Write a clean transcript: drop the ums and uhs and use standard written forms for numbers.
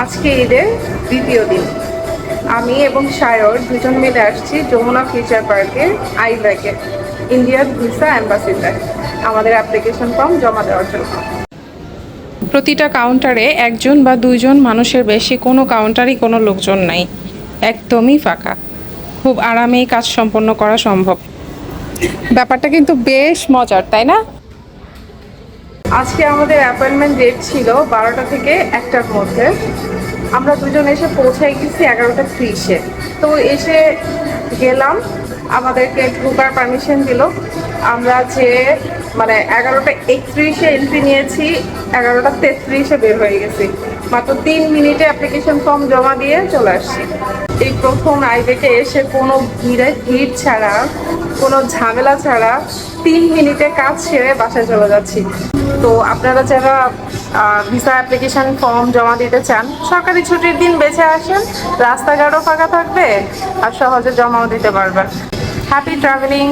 আজকে ঈদের দ্বিতীয় দিন আমি এবং সায়র দুজন মিলে আসছি যমুনা ফিউচার পার্কে আইব্যাকে ইন্ডিয়ান ভিসা অ্যাম্বাসিতে আমাদের অ্যাপ্লিকেশন ফর্ম জমা দেওয়ার জন্য। প্রতিটা কাউন্টারে একজন বা দুইজন মানুষের বেশি কোনো কাউন্টারই কোনো লোকজন নাই, একদমই ফাঁকা। খুব আরামেই কাজ সম্পন্ন করা সম্ভব। ব্যাপারটা কিন্তু বেশ মজার, তাই না? আজকে আমাদের অ্যাপয়েন্টমেন্ট ডেট ছিল 12টা থেকে 1টার মধ্যে। আমরা দুজন এসে পৌঁছাই গেছি 11টা 30-এ। তো এসে গেলাম, আমাদেরকে ঢোকার পারমিশন দিল। আমরা যে 11টা 31-এ এন্ট্রি নিয়েছি, 11টা 33-এ বের হয়ে গেছি। মাত্র 3 মিনিটে অ্যাপ্লিকেশন ফর্ম জমা দিয়ে চলে আসছি। এই প্রথম আইব্যাকে এসে কোনো ভিড় ছাড়া, কোনো ঝামেলা ছাড়া 3 মিনিটে কাজ সেরে বাসায় চলে যাচ্ছি। তো আপনারা যারা ভিসা অ্যাপ্লিকেশন ফর্ম জমা দিতে চান, সরকারি ছুটির দিন বেছে আসেন, রাস্তাঘাটও ফাঁকা থাকবে আর সহজে জমাও দিতে পারবেন। Happy travelling.